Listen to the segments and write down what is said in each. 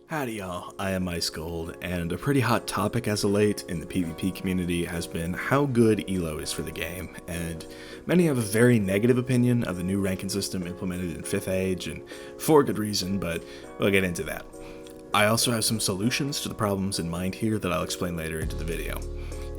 Howdy y'all, I am Ice Gold, and a pretty hot topic as of late in the PvP community has been how good ELO is for the game, and many have a very negative opinion of the new ranking system implemented in 5th Age, and for good reason, but we'll get into that. I also have some solutions to the problems in mind here that I'll explain later into the video.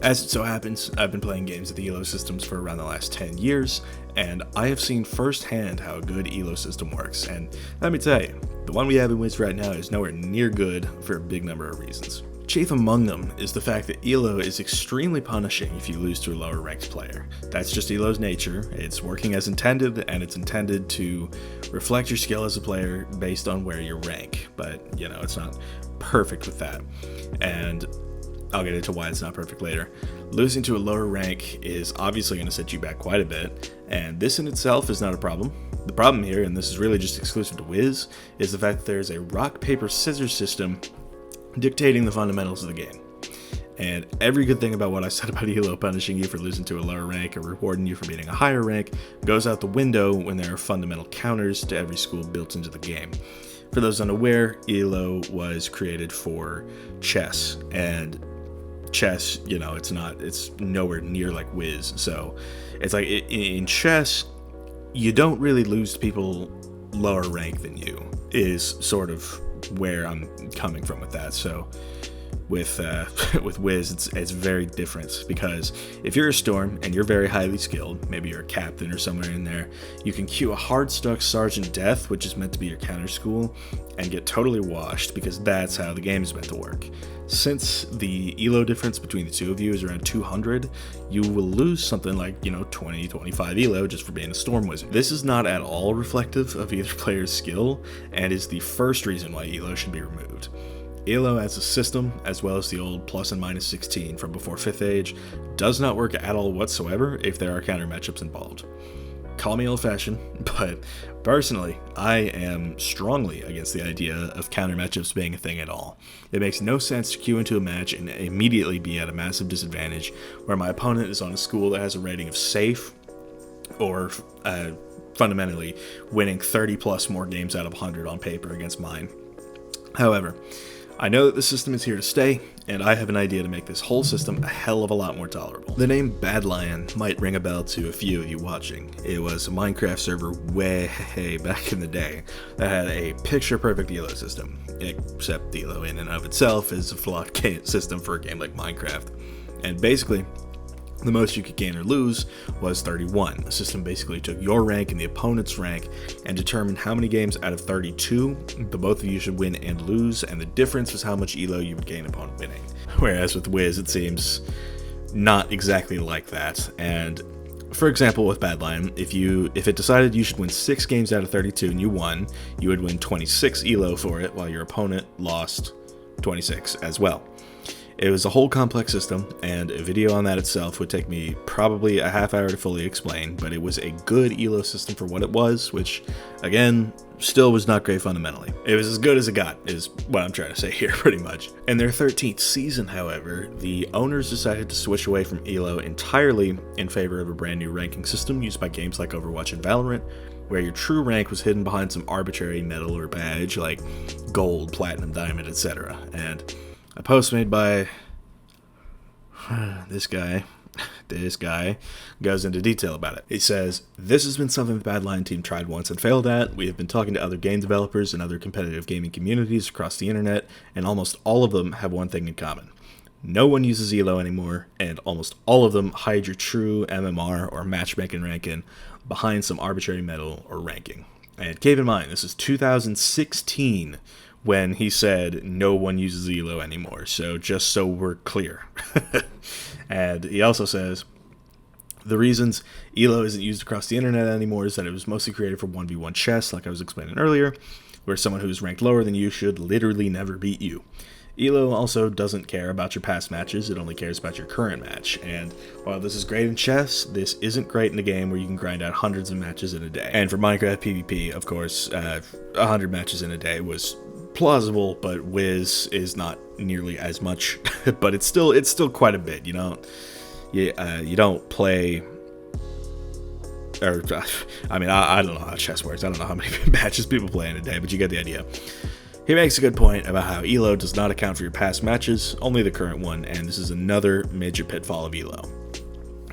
As it so happens, I've been playing games with the ELO systems for around the last 10 years, and I have seen firsthand how a good ELO system works, and let me tell you, the one we have in Wiz right now is nowhere near good for a big number of reasons. Chief among them is the fact that ELO is extremely punishing if you lose to a lower ranked player. That's just ELO's nature, it's working as intended, and it's intended to reflect your skill as a player based on where you rank, but you know, it's not perfect with that. And I'll get into why it's not perfect later. Losing to a lower rank is obviously going to set you back quite a bit, and this in itself is not a problem. The problem here, and this is really just exclusive to Wiz, is the fact that there's a rock, paper, scissors system dictating the fundamentals of the game. And every good thing about what I said about ELO punishing you for losing to a lower rank or rewarding you for beating a higher rank goes out the window when there are fundamental counters to every school built into the game. For those unaware, ELO was created for chess, and chess, you know, it's nowhere near like Wiz. So it's like in chess, you don't really lose to people lower rank than you, is sort of where I'm coming from with that. So with Wiz, it's very different, because if you're a Storm and you're very highly skilled, maybe you're a captain or somewhere in there, you can queue a hard stuck Sergeant Death, which is meant to be your counter school, and get totally washed, because that's how the game is meant to work. Since the ELO difference between the two of you is around 200, you will lose something like, 20, 25 ELO just for being a Storm Wizard. This is not at all reflective of either player's skill, and is the first reason why ELO should be removed. ELO as a system, as well as the old plus and minus 16 from before 5th Age, does not work at all whatsoever if there are counter matchups involved. Call me old-fashioned, but personally, I am strongly against the idea of counter matchups being a thing at all. It makes no sense to queue into a match and immediately be at a massive disadvantage where my opponent is on a school that has a rating of safe, or fundamentally winning 30 plus more games out of 100 on paper against mine. However, I know that the system is here to stay, and I have an idea to make this whole system a hell of a lot more tolerable. The name Bad Lion might ring a bell to a few of you watching. It was a Minecraft server way back in the day that had a picture-perfect ELO system, except ELO in and of itself is a flawed system for a game like Minecraft. And basically, the most you could gain or lose was 31. The system basically took your rank and the opponent's rank and determined how many games out of 32 the both of you should win and lose, and the difference was how much ELO you would gain upon winning. Whereas with Wiz, it seems not exactly like that. And for example, with Bad Lion, if it decided you should win 6 games out of 32 and you won, you would win 26 ELO for it, while your opponent lost 26 as well. It was a whole complex system, and a video on that itself would take me probably a half hour to fully explain, but it was a good ELO system for what it was, which, again, still was not great fundamentally. It was as good as it got, is what I'm trying to say here, pretty much. In their 13th season, however, the owners decided to switch away from ELO entirely in favor of a brand new ranking system used by games like Overwatch and Valorant, where your true rank was hidden behind some arbitrary medal or badge like gold, platinum, diamond, etc. And a post made by this guy goes into detail about it. He says, "This has been something the Bad Lion team tried once and failed at. We have been talking to other game developers and other competitive gaming communities across the internet, and almost all of them have one thing in common. No one uses ELO anymore, and almost all of them hide your true MMR or matchmaking ranking behind some arbitrary medal or ranking." And keep in mind, this is 2016 when he said no one uses ELO anymore, so just so we're clear. And he also says, the reasons ELO isn't used across the internet anymore is that it was mostly created for 1v1 chess, like I was explaining earlier, where someone who's ranked lower than you should literally never beat you. ELO also doesn't care about your past matches, it only cares about your current match, and while this is great in chess, this isn't great in a game where you can grind out hundreds of matches in a day. And for Minecraft PvP, of course, 100 matches in a day was plausible, but Wiz is not nearly as much, but it's still quite a bit. You don't play, or I mean, I don't know how chess works. I don't know how many matches people play in a day, but you get the idea. He makes a good point about how ELO does not account for your past matches, only the current one, and this is another major pitfall of ELO.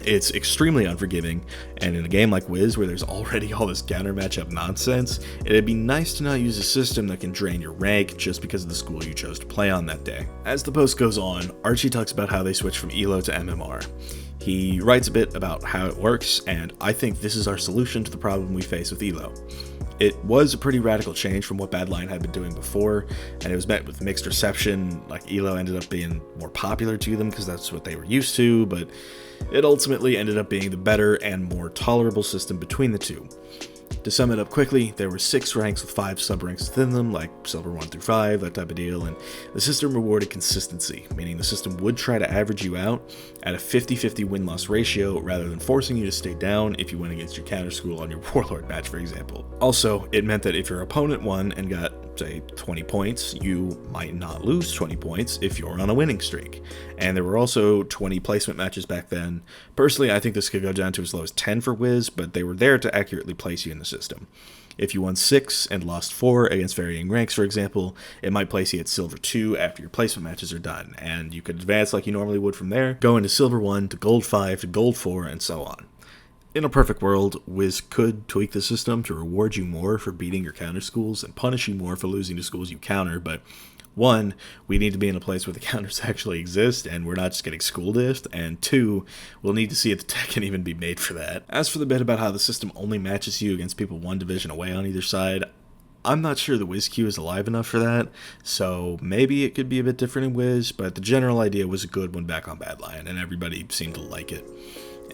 It's extremely unforgiving, and in a game like Wiz where there's already all this counter matchup nonsense, it'd be nice to not use a system that can drain your rank just because of the school you chose to play on that day. As the post goes on, Archie talks about how they switched from ELO to MMR. He writes a bit about how it works, and I think this is our solution to the problem we face with ELO. It was a pretty radical change from what Badlion had been doing before, and it was met with mixed reception. Like, ELO ended up being more popular to them because that's what they were used to, but it ultimately ended up being the better and more tolerable system between the two. To sum it up quickly, there were 6 ranks with 5 sub-ranks within them, like Silver 1 through 5, that type of deal, and the system rewarded consistency, meaning the system would try to average you out at a 50-50 win-loss ratio rather than forcing you to stay down if you went against your counter school on your Warlord match, for example. Also, it meant that if your opponent won and got, say, 20 points, you might not lose 20 points if you're on a winning streak. And there were also 20 placement matches back then. Personally, I think this could go down to as low as 10 for Wiz, but they were there to accurately place you in the system. If you won 6 and lost 4 against varying ranks, for example, it might place you at Silver 2 after your placement matches are done, and you could advance like you normally would from there, go into Silver 1 to Gold 5 to Gold 4, and so on. In a perfect world, Wiz could tweak the system to reward you more for beating your counter schools and punish you more for losing to schools you counter, but 1, we need to be in a place where the counters actually exist and we're not just getting school diffed, and 2, we'll need to see if the tech can even be made for that. As for the bit about how the system only matches you against people 1 division away on either side, I'm not sure the Wiz queue is alive enough for that, so maybe it could be a bit different in Wiz, but the general idea was a good one back on Badlion, and everybody seemed to like it.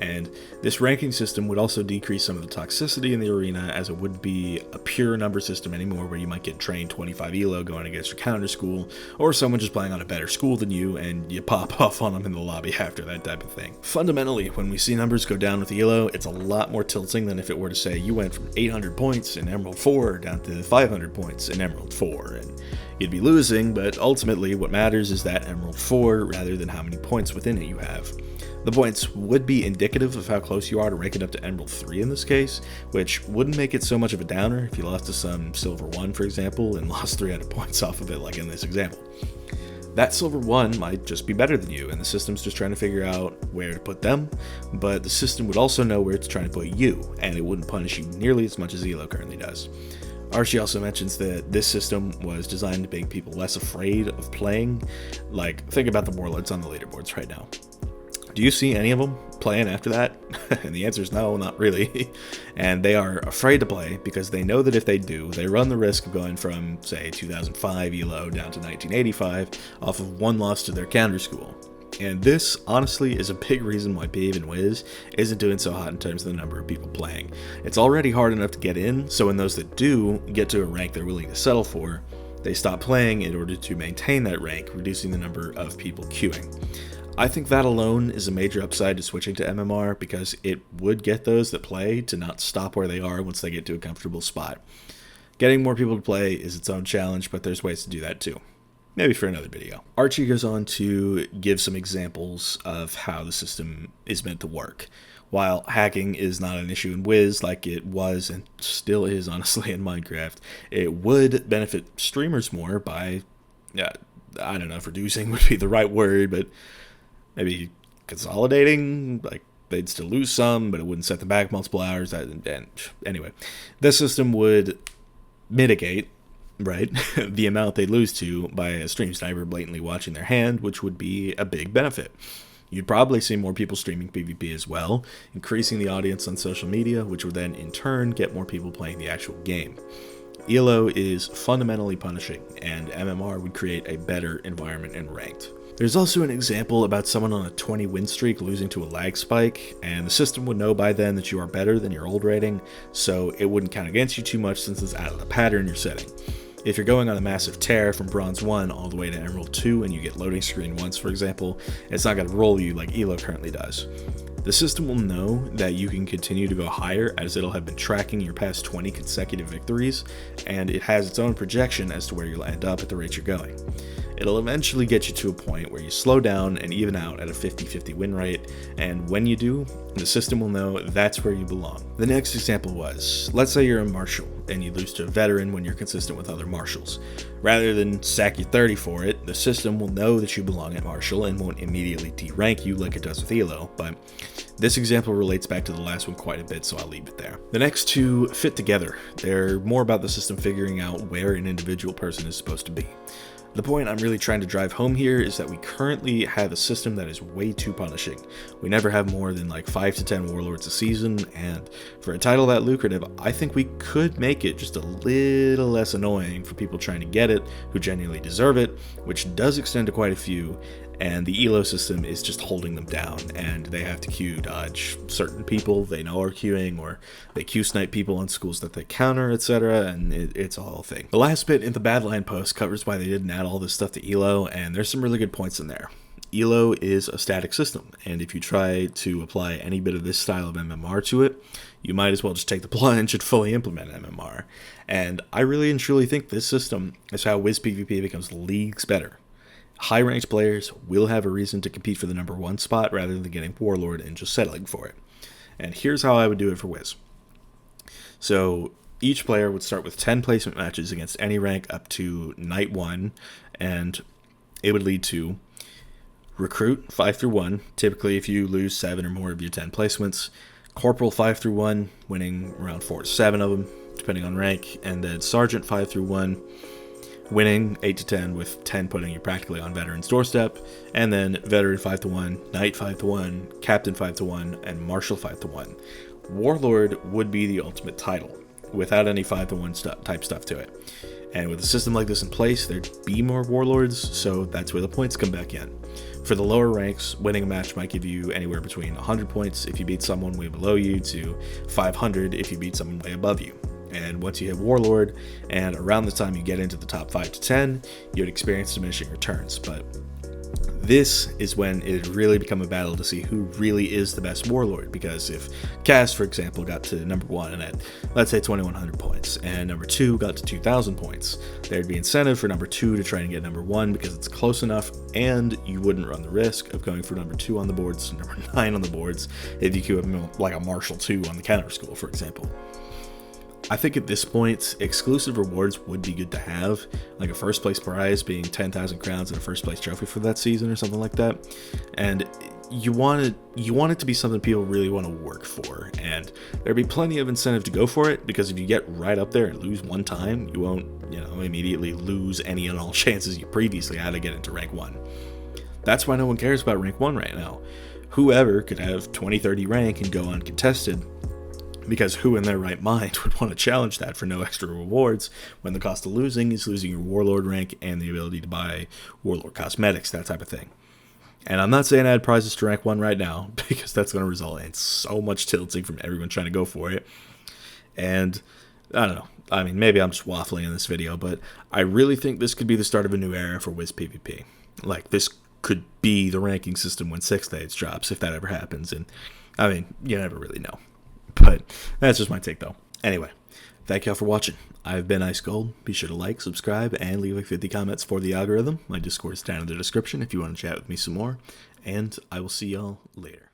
And this ranking system would also decrease some of the toxicity in the arena, as it wouldn't be a pure number system anymore where you might get trained 25 ELO going against your counter school, or someone just playing on a better school than you and you pop off on them in the lobby after, that type of thing. Fundamentally, when we see numbers go down with ELO, it's a lot more tilting than if it were to say you went from 800 points in Emerald 4 down to 500 points in Emerald 4, and you'd be losing, but ultimately what matters is that Emerald 4 rather than how many points within it you have. The points would be indicative of how close you are to ranking up to Emerald 3 in this case, which wouldn't make it so much of a downer if you lost to some Silver 1, for example, and lost 300 points off of it, like in this example. That Silver 1 might just be better than you, and the system's just trying to figure out where to put them, but the system would also know where it's trying to put you, and it wouldn't punish you nearly as much as ELO currently does. Archie also mentions that this system was designed to make people less afraid of playing. Like, think about the warlords on the leaderboards right now. Do you see any of them playing after that? And the answer is no, not really. And they are afraid to play because they know that if they do, they run the risk of going from, say, 2005 ELO down to 1985 off of 1 loss to their counter school. And this, honestly, is a big reason why Peev and Wiz isn't doing so hot in terms of the number of people playing. It's already hard enough to get in, so when those that do get to a rank they're willing to settle for, they stop playing in order to maintain that rank, reducing the number of people queuing. I think that alone is a major upside to switching to MMR because it would get those that play to not stop where they are once they get to a comfortable spot. Getting more people to play is its own challenge, but there's ways to do that too. Maybe for another video. Archie goes on to give some examples of how the system is meant to work. While hacking is not an issue in Wiz like it was and still is honestly in Minecraft, it would benefit streamers more by, I don't know if reducing would be the right word, but maybe consolidating. Like, they'd still lose some, but it wouldn't set them back multiple hours. Anyway, this system would mitigate, right, the amount they'd lose to by a stream sniper blatantly watching their hand, which would be a big benefit. You'd probably see more people streaming PvP as well, increasing the audience on social media, which would then in turn get more people playing the actual game. ELO is fundamentally punishing, and MMR would create a better environment in ranked. There's also an example about someone on a 20 win streak losing to a lag spike, and the system would know by then that you are better than your old rating, so it wouldn't count against you too much since it's out of the pattern you're setting. If you're going on a massive tear from Bronze 1 all the way to Emerald 2 and you get loading screen once, for example, it's not going to roll you like ELO currently does. The system will know that you can continue to go higher as it'll have been tracking your past 20 consecutive victories, and it has its own projection as to where you'll end up at the rate you're going. It'll eventually get you to a point where you slow down and even out at a 50-50 win rate, and when you do, the system will know that's where you belong. The next example was, let's say you're a marshal and you lose to a veteran when you're consistent with other marshals. Rather than sack you 30 for it, the system will know that you belong at marshal and won't immediately derank you like it does with Elo, but this example relates back to the last one quite a bit, so I'll leave it there. The next two fit together. They're more about the system figuring out where an individual person is supposed to be. The point I'm really trying to drive home here is that we currently have a system that is way too punishing. We never have more than like 5 to 10 warlords a season, and for a title that lucrative, I think we could make it just a little less annoying for people trying to get it who genuinely deserve it, which does extend to quite a few, and the Elo system is just holding them down, and they have to queue dodge certain people they know are queuing, or they queue snipe people on schools that they counter, etc., and it's a whole thing. The last bit in the Badline post covers why they didn't add all this stuff to Elo, and there's some really good points in there. Elo is a static system, and if you try to apply any bit of this style of MMR to it, you might as well just take the plunge and fully implement MMR. And I really and truly think this system is how WizPvP becomes leagues better. High-ranked players will have a reason to compete for the number 1 spot rather than getting Warlord and just settling for it. And here's how I would do it for Wiz. So each player would start with 10 placement matches against any rank up to Night 1, and it would lead to Recruit 5 through 1, typically if you lose 7 or more of your 10 placements, Corporal 5 through 1, winning around 4 to 7 of them, depending on rank, and then Sergeant 5 through 1, winning 8 to 10, with 10 putting you practically on Veteran's doorstep, and then Veteran 5 to 1, Knight 5 to 1, Captain 5 to 1, and Marshal 5 to 1. Warlord would be the ultimate title, without any 5 to 1 type stuff to it. And with a system like this in place, there'd be more Warlords, so that's where the points come back in. For the lower ranks, winning a match might give you anywhere between 100 points if you beat someone way below you to 500 if you beat someone way above you. And once you hit Warlord, and around the time you get into the top 5 to 10, you'd experience diminishing returns. But this is when it really become a battle to see who really is the best Warlord, because if Cass, for example, got to number 1 at, let's say, 2100 points, and number 2 got to 2000 points, there'd be incentive for number 2 to try and get number 1 because it's close enough, and you wouldn't run the risk of going from number 2 on the boards to number 9 on the boards if you queue up like a Marshal 2 on the counter school, for example. I think at this point, exclusive rewards would be good to have, like a first place prize being 10,000 crowns and a first place trophy for that season or something like that. And you want it to be something people really want to work for, and there'd be plenty of incentive to go for it, because if you get right up there and lose one time, you won't, immediately lose any and all chances you previously had to get into rank 1. That's why no one cares about rank 1 right now. Whoever could have 20-30 rank and go uncontested, because who in their right mind would want to challenge that for no extra rewards when the cost of losing is losing your Warlord rank and the ability to buy Warlord cosmetics, that type of thing. And I'm not saying add prizes to rank 1 right now, because that's going to result in so much tilting from everyone trying to go for it. And I don't know. I mean, maybe I'm just waffling in this video, but I really think this could be the start of a new era for WizPvP. Like, this could be the ranking system when 6th Aids drops, if that ever happens. And, I mean, you never really know. But that's just my take, though. Anyway, thank y'all for watching. I've been Ice Gold. Be sure to like, subscribe, and leave like 50 comments for the algorithm. My Discord is down in the description if you want to chat with me some more. And I will see y'all later.